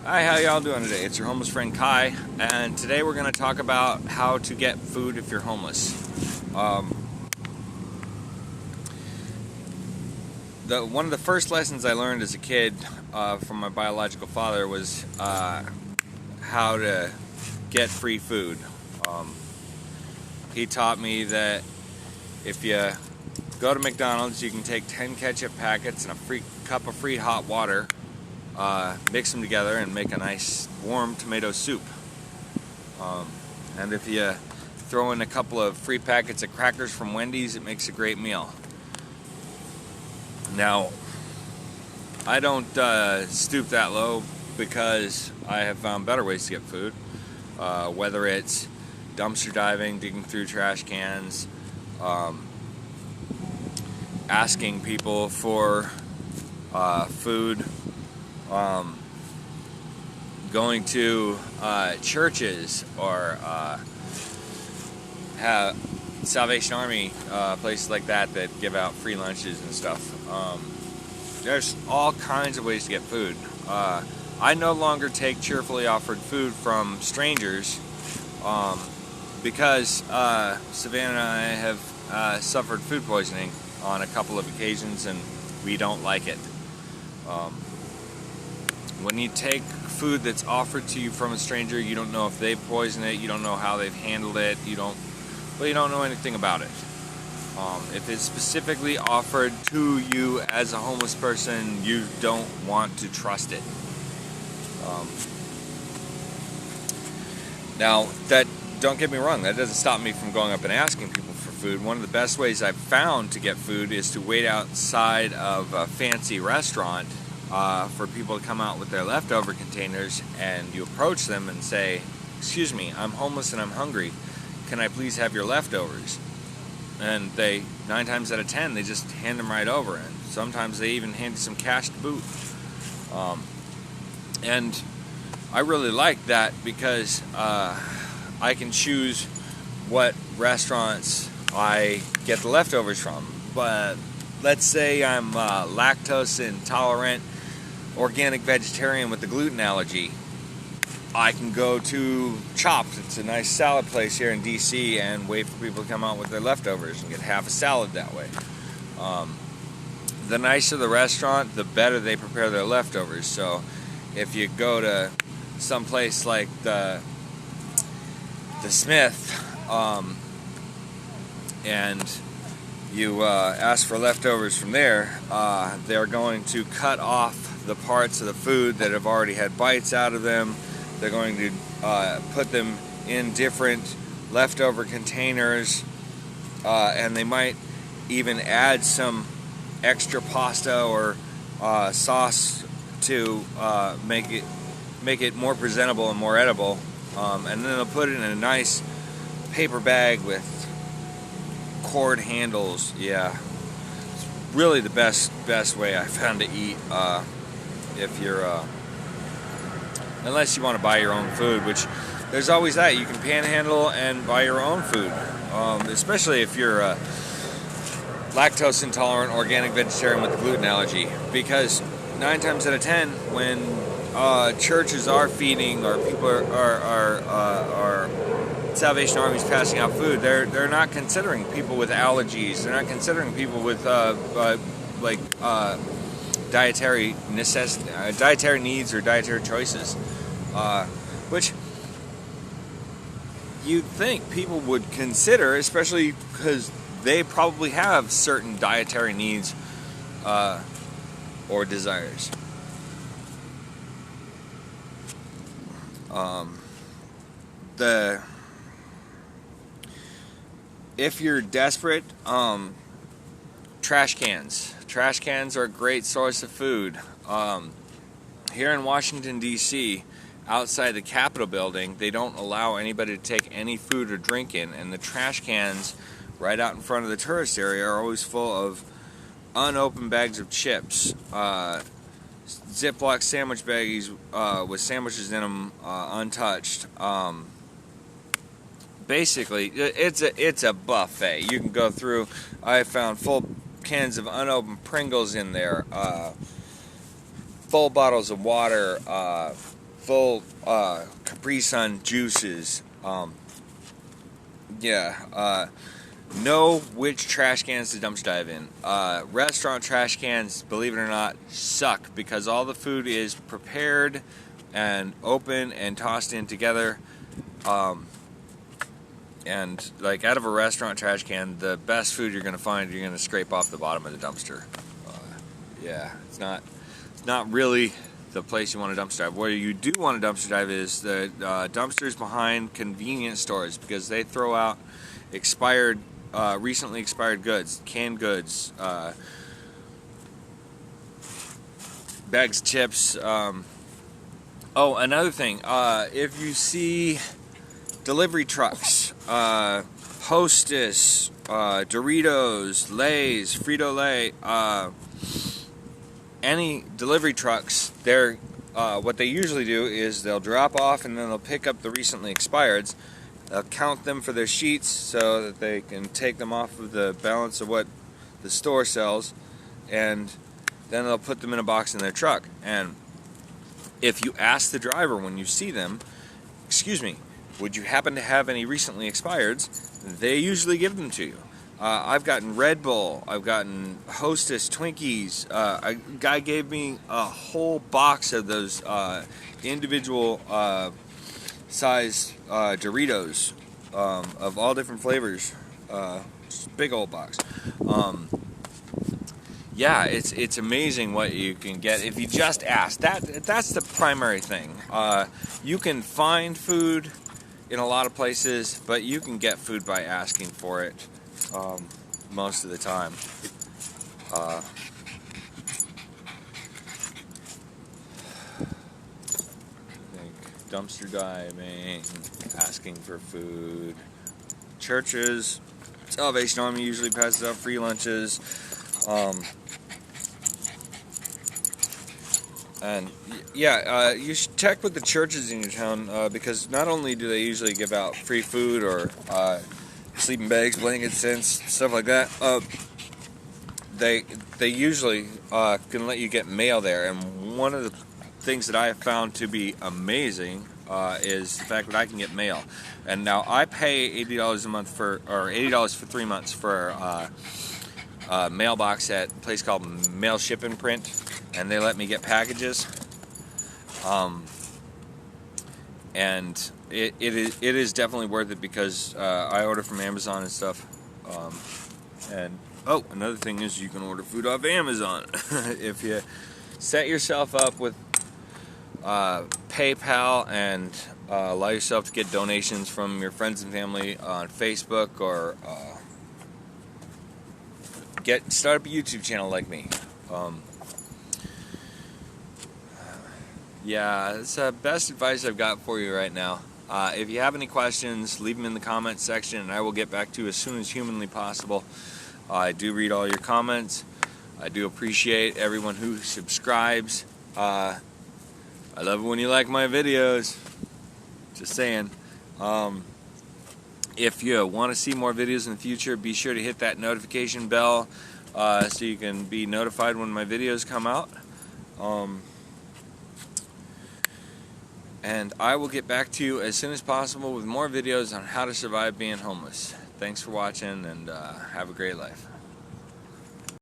Hi, how y'all doing today? It's your homeless friend Kai, and today we're going to talk about how to get food if you're homeless. One of the first lessons I learned as a kid from my biological father was how to get free food. He taught me that if you go to McDonald's, you can take 10 ketchup packets and a free cup of free hot water, mix them together and make a nice warm tomato soup. And if you throw in a couple of free packets of crackers from Wendy's, it makes a great meal. Now, I don't stoop that low because I have found better ways to get food, whether it's dumpster diving, digging through trash cans, asking people for food, going to churches or have Salvation Army, places like that give out free lunches and stuff. There's all kinds of ways to get food. I no longer take cheerfully offered food from strangers because Savannah and I have suffered food poisoning on a couple of occasions, and we don't like it. When you take food that's offered to you from a stranger, you don't know if they've poisoned it, you don't know how they've handled it, you don't know anything about it. If it's specifically offered to you as a homeless person, you don't want to trust it. Now, don't get me wrong, that doesn't stop me from going up and asking people for food. One of the best ways I've found to get food is to wait outside of a fancy restaurant for people to come out with their leftover containers, and you approach them and say, "Excuse me, I'm homeless and I'm hungry. Can I please have your leftovers?" And 9 times out of 10, they just hand them right over, and sometimes they even hand you some cash to boot. And I really like that because I can choose what restaurants I get the leftovers from. But let's say I'm lactose intolerant, organic vegetarian with a gluten allergy. I can go to Chopped. It's a nice salad place here in DC, and wait for people to come out with their leftovers and get half a salad that way. The nicer the restaurant, the better they prepare their leftovers. So if you go to some place like the Smith, and you ask for leftovers from there, they're going to cut off the parts of the food that have already had bites out of them. They're going to put them in different leftover containers, and they might even add some extra pasta or sauce to make it more presentable and more edible. And then they'll put it in a nice paper bag with cord handles. Yeah, it's really the best way I found to eat if you're unless you want to buy your own food, which there's always that. You can panhandle and buy your own food, especially if you're lactose intolerant, organic vegetarian with a gluten allergy, because 9 times out of 10, when churches are feeding or people are Salvation Army's passing out food, they're not considering people with allergies. They're not considering people with dietary needs or dietary choices, which you'd think people would consider, especially because they probably have certain dietary needs or desires. If you're desperate, trash cans are a great source of food. Here in Washington, D.C., outside the Capitol building, they don't allow anybody to take any food or drink in, and the trash cans right out in front of the tourist area are always full of unopened bags of chips, Ziploc sandwich baggies with sandwiches in them untouched. Basically, it's a buffet. You can go through. I found full cans of unopened Pringles in there, full bottles of water, full Capri Sun juices. Know which trash cans to dumpster dive in. Restaurant trash cans, believe it or not, suck because all the food is prepared and open and tossed in together. And like out of a restaurant trash can, the best food you're going to find, you're going to scrape off the bottom of the dumpster. It's not really the place you want to dumpster dive. Where you do want to dumpster dive is the dumpsters behind convenience stores, because they throw out recently expired goods, canned goods, bags of chips. Another thing, if you see delivery trucks, Hostess, Doritos, Lay's, Frito-Lay, any delivery trucks, they're what they usually do is they'll drop off and then they'll pick up the recently expireds. They'll count them for their sheets so that they can take them off of the balance of what the store sells, and then they'll put them in a box in their truck. And if you ask the driver when you see them, excuse me, would you happen to have any recently expireds, they usually give them to you. I've gotten Red Bull, I've gotten Hostess Twinkies. A guy gave me a whole box of those individual size Doritos of all different flavors. Big old box. It's amazing what you can get if you just ask. That's the primary thing. You can find food in a lot of places, but you can get food by asking for it most of the time. Dumpster diving, asking for food. Churches, Salvation Army usually passes out free lunches. You should check with the churches in your town, because not only do they usually give out free food or sleeping bags, blankets, tents, stuff like that, they usually can let you get mail there. And one of the things that I have found to be amazing is the fact that I can get mail. And now I pay $80 a month or $80 for 3 months for a mailbox at a place called Mail Ship and Print, and they let me get packages. And it is definitely worth it, because I order from Amazon and stuff. Another thing is you can order food off Amazon if you set yourself up with PayPal and allow yourself to get donations from your friends and family on Facebook, or start up a YouTube channel like me. It's the best advice I've got for you right now. If you have any questions, leave them in the comments section, and I will get back to you as soon as humanly possible. I do read all your comments. I do appreciate everyone who subscribes. I love it when you like my videos. Just saying. If you want to see more videos in the future, be sure to hit that notification bell so you can be notified when my videos come out. And I will get back to you as soon as possible with more videos on how to survive being homeless. Thanks for watching, and have a great life.